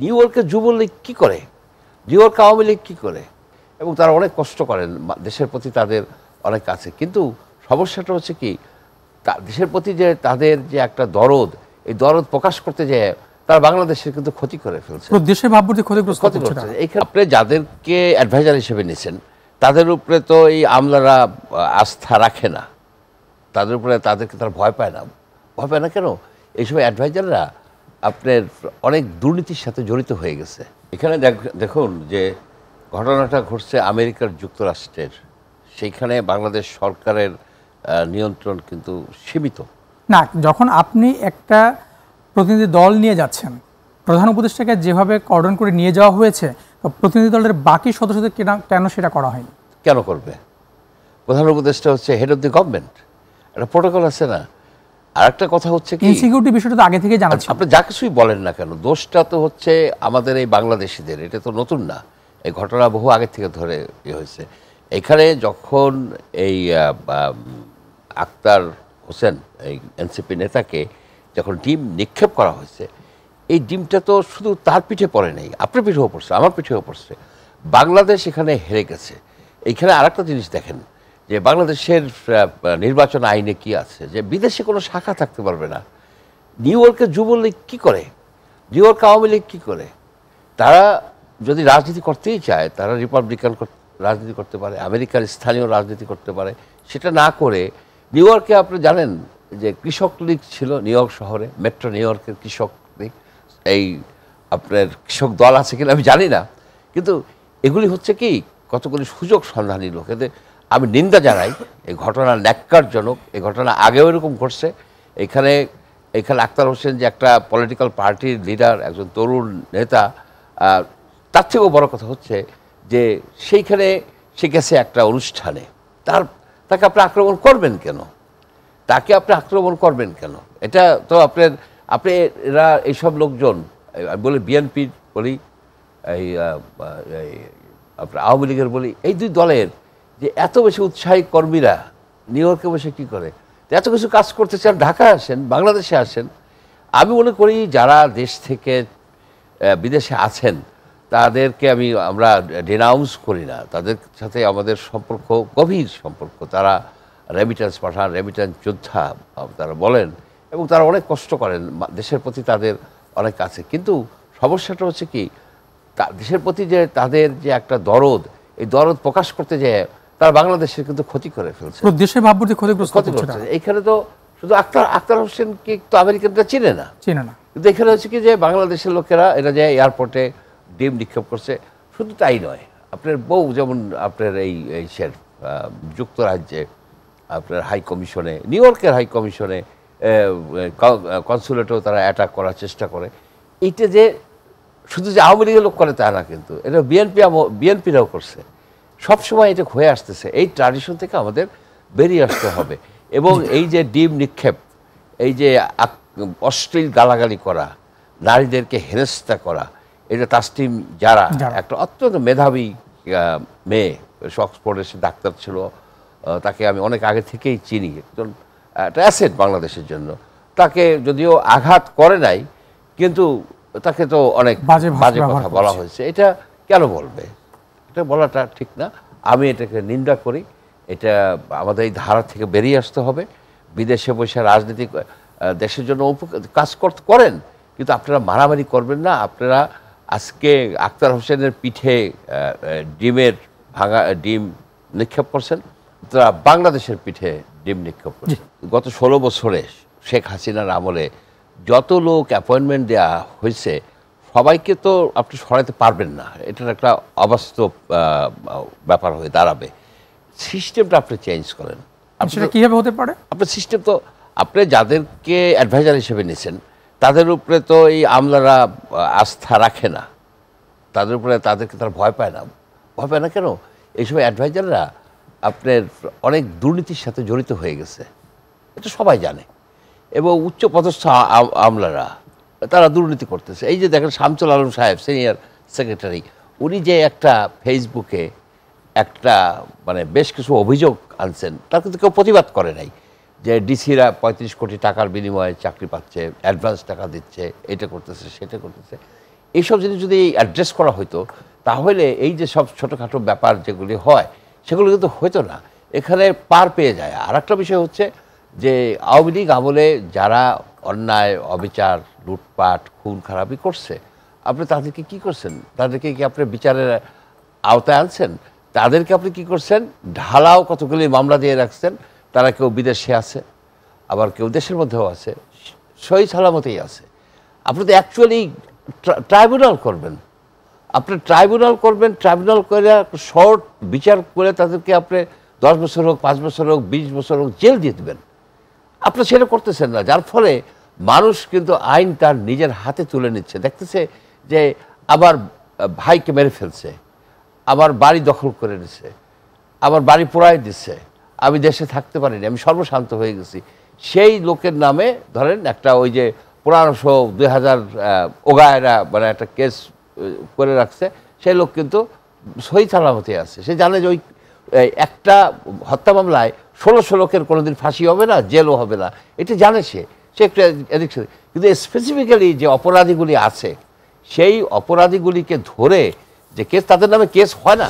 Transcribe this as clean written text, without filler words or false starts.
New ইয়র্কের যুবলীগ কী করে, new York Awami League কী করে, এবং তারা অনেক কষ্ট করেন, দেশের প্রতি তাদের অনেক আছে। কিন্তু সমস্যাটা হচ্ছে কি, দেশের প্রতি যে তাদের যে একটা দরদ, এই দরদ প্রকাশ করতে যেয়ে তারা বাংলাদেশের কিন্তু ক্ষতি করে ফেলছে, দেশের ভাবমূর্তি ক্ষতিগ্রস্ত করছে। এইখানে আপনি যাদেরকে অ্যাডভাইজার হিসেবে নিয়েছেন তাদের উপরে তো এই আমলারা আস্থা রাখে না, তাদের উপরে তাদেরকে তারা ভয় পায় না। ভয় পায় না কেন? এইসব অ্যাডভাইজাররা আপনার অনেক দুর্নীতির সাথে জড়িত হয়ে গেছে। এখানে দেখুন যে ঘটনাটা ঘটছে আমেরিকার যুক্তরাষ্ট্রের, সেইখানে বাংলাদেশ সরকারের নিয়ন্ত্রণ কিন্তু সীমিত না। যখন আপনি একটা প্রতিনিধি দল নিয়ে যাচ্ছেন, প্রধান উপদেষ্টাকে যেভাবে কর্ডন করে নিয়ে যাওয়া হয়েছে, প্রতিনিধি দলের বাকি সদস্যদের কেন সেটা করা হয়নি? কেন করবে? প্রধান উপদেষ্টা হচ্ছে হেড অফ দি গভর্নমেন্ট, একটা প্রোটোকল আছে না। আর একটা কথা হচ্ছে কি, ইনসিকিউরিটি বিষয়টা তো আগে থেকে জানা ছিল। আপনি যা কিছুই বলেন না কেন, দোষটা তো হচ্ছে আমাদের এই বাংলাদেশিদের। এটা তো নতুন না, এই ঘটনা বহু আগে থেকে ধরে হয়েছে। এখানে যখন এই আক্তার হোসেন, এই এনসিপি নেতাকে যখন ডিম নিক্ষেপ করা হয়েছে, এই ডিমটা তো শুধু তার পিঠে পড়ে নেই, আপনার পিঠেও পড়ছে, আমার পিঠেও পড়ছে। বাংলাদেশ এখানে হেরে গেছে। এইখানে আরেকটা জিনিস দেখেন যে বাংলাদেশের নির্বাচন আইনে কি আছে, যে বিদেশে কোনো শাখা থাকতে পারবে না। নিউ ইয়র্কের যুবলীগ কী করে, নিউ ইয়র্ক আওয়ামী লীগ কী করে? তারা যদি রাজনীতি করতেই চায়, তারা রিপাবলিকান রাজনীতি করতে পারে, আমেরিকার স্থানীয় রাজনীতি করতে পারে। সেটা না করে নিউ ইয়র্কে আপনি জানেন যে কৃষক লীগ ছিল নিউ ইয়র্ক শহরে, মেট্রো নিউ ইয়র্কের কৃষক লীগ। এই আপনার কৃষক দল আছে কিনা আমি জানি না, কিন্তু এগুলি হচ্ছে কি কতগুলি সুযোগ সন্ধানী লোক। এতে আমি নিন্দা জানাই। এই ঘটনা ন্যাক্কারজনক। এই ঘটনা আগেও এরকম ঘটছে। এখানে আক্তার হোসেন যে একটা পলিটিক্যাল পার্টির লিডার, একজন তরুণ নেতা, তার থেকেও বড় কথা হচ্ছে যে সেইখানে সে গেছে একটা অনুষ্ঠানে, তাকে আপনি আক্রমণ করবেন কেন? তাকে আপনি আক্রমণ করবেন কেন? এটা তো আপনি এরা এইসব লোকজন, আমি বলি বিএনপির বলি, এই আপনার আওয়ামী লীগের বলি, এই দুই দলের যে এত বেশি উৎসাহী কর্মীরা নিউ ইয়র্কে বসে কী করে? এত কিছু কাজ করতে চান, ঢাকায় আসেন, বাংলাদেশে আসেন। আমি মনে করি যারা দেশ থেকে বিদেশে আছেন তাদেরকে আমরা ডিনাউন্স করি না, তাদের সাথে আমাদের সম্পর্ক গভীর সম্পর্ক। তারা রেমিটেন্স পাঠান, রেমিটেন্স যোদ্ধা তারা বলেন, এবং তারা অনেক কষ্ট করেন, দেশের প্রতি তাদের অনেক আছে। কিন্তু সমস্যাটা হচ্ছে কি, দেশের প্রতি যে তাদের যে একটা দরদ, এই দরদ প্রকাশ করতে যেয়ে তারা বাংলাদেশের কিন্তু ক্ষতি করে ফেলছে, দেশের ভাবমূর্তি ক্ষতিগ্রস্ত করছে। এইখানে তো শুধু আক্তার হোসেনকে তো আমেরিকানরা চিনে না, কিন্তু এখানে হচ্ছে কি যে বাংলাদেশের লোকেরা এটা যে এয়ারপোর্টে ডিম নিক্ষেপ করছে। শুধু তাই নয়, আপনার বউ যেমন আপনার এই যুক্তরাজ্যে আপনার হাই কমিশনে, নিউ ইয়র্কের হাই কমিশনে, কনসুলেটেও তারা অ্যাটাক করার চেষ্টা করে। এইটা যে শুধু যে আওয়ামী লীগের লোক করে তা না, কিন্তু এটা বিএনপিরাও করছে। সবসময় এটা হয়ে আসতেছে। এই ট্র্যাডিশন থেকে আমাদের বেরিয়ে আসতে হবে। এবং এই যে ডিম নিক্ষেপ, এই যে অশ্লীল গালাগালি করা, নারীদেরকে হেনস্থা করা, এটা তাসলিম যারা একটা অত্যন্ত মেধাবী মেয়ে, অক্সফোর্ডে সে ডাক্তার ছিল, তাকে আমি অনেক আগে থেকেই চিনি, একজন একটা অ্যাসেট বাংলাদেশের জন্য। তাকে যদিও আঘাত করে নাই, কিন্তু তাকে তো অনেক বাজে কথা বলা হয়েছে। এটা কেন বলবে? এটা বলাটা ঠিক না। আমি এটাকে নিন্দা করি। এটা আমাদের এই ধারা থেকে বেরিয়ে আসতে হবে। বিদেশে বসে রাজনীতি দেশের জন্য কাজ করেন, কিন্তু আপনারা মারামারি করবেন না। আপনারা আজকে আক্তার হোসেনের পিঠে ডিম নিক্ষেপ করছেন, তারা বাংলাদেশের পিঠে ডিম নিক্ষেপ করছেন। গত 16 বছরে শেখ হাসিনার আমলে যত লোক অ্যাপয়েন্টমেন্ট দেওয়া হয়েছে, সবাইকে তো আপনি সরাইতে পারবেন না, এটার একটা অবাস্তব ব্যাপার হয়ে দাঁড়াবে। সিস্টেমটা আপনি চেঞ্জ করেন। কীভাবে হতে পারে? আপনার সিস্টেম তো আপনি যাদেরকে অ্যাডভাইজার হিসেবে নিয়েছেন তাদের উপরে তো এই আমলারা আস্থা রাখে না, তাদের উপরে তাদেরকে তারা ভয় পায় না। ভয় পায় না কেন? এইসব অ্যাডভাইজাররা আপনার অনেক দুর্নীতির সাথে জড়িত হয়ে গেছে, এটা সবাই জানে। এবং উচ্চপদস্থ আমলারা তারা দুর্নীতি করতেছে। এই যে দেখেন শামসুল আলম সাহেব, সিনিয়র সেক্রেটারি, উনি যে একটা ফেসবুকে একটা বেশ কিছু অভিযোগ আনছেন, তার কিন্তু কেউ প্রতিবাদ করে নাই, যে ডিসিরা 35 কোটি টাকার বিনিময়ে চাকরি পাচ্ছে, অ্যাডভান্স টাকা দিচ্ছে, এটা করতেছে সেটা করতেছে। এইসব জিনিস যদি অ্যাড্রেস করা হতো তাহলে এই যে সব ছোটোখাটো ব্যাপার যেগুলি হয় সেগুলো কিন্তু হতো না, এখানে পার পেয়ে যায়। আর একটা বিষয় হচ্ছে যে আওয়ামী লীগ আমলে যারা অন্যায় অবিচার লুটপাট খুন খারাপি করছে আপনি তাদেরকে কি করছেন? তাদেরকে কি আপনি বিচারের আওতায় আনছেন? তাদেরকে আপনি কি করছেন? ঢালাও কতগুলি মামলা দিয়ে রাখছেন। তারা কেউ বিদেশে আছে, আবার কেউ দেশের মধ্যেও আছে, সহি সালামতেই আছে। আপনি তো অ্যাকচুয়ালি ট্রাইব্যুনাল করবেন, আপনি ট্রাইব্যুনাল করবেন, ট্রাইব্যুনাল করে শর্ট বিচার করে তাদেরকে আপনি 10 বছর হোক 5 বছর হোক 20 বছর হোক জেল দিয়ে দেবেন। আপনি সেটা করতেছেন না, যার ফলে মানুষ কিন্তু আইন তার নিজের হাতে তুলে নিচ্ছে। দেখতেছে যে আমার ভাইকে মেরে ফেলছে, আমার বাড়ি দখল করে নিছে, আমার বাড়ি পোড়ায় দিচ্ছে, আমি দেশে থাকতে পারিনি, আমি সর্বশান্ত হয়ে গেছি। সেই লোকের নামে ধরেন একটা ওই যে 1500-2000 ওগায়রা মানে একটা কেস করে রাখছে, সেই লোক কিন্তু সহি সালামতে আছে। সে জানে যে ওই একটা হত্যা মামলায় 1600 লোকের কোনোদিন ফাঁসি হবে না, জেলও হবে না, এটা জানে সে একটা অ্যাডিকশন। কিন্তু স্পেসিফিক্যালি যে অপরাধীগুলি আছে সেই অপরাধীগুলিকে ধরে যে কেস, তাদের নামে কেস হয় না।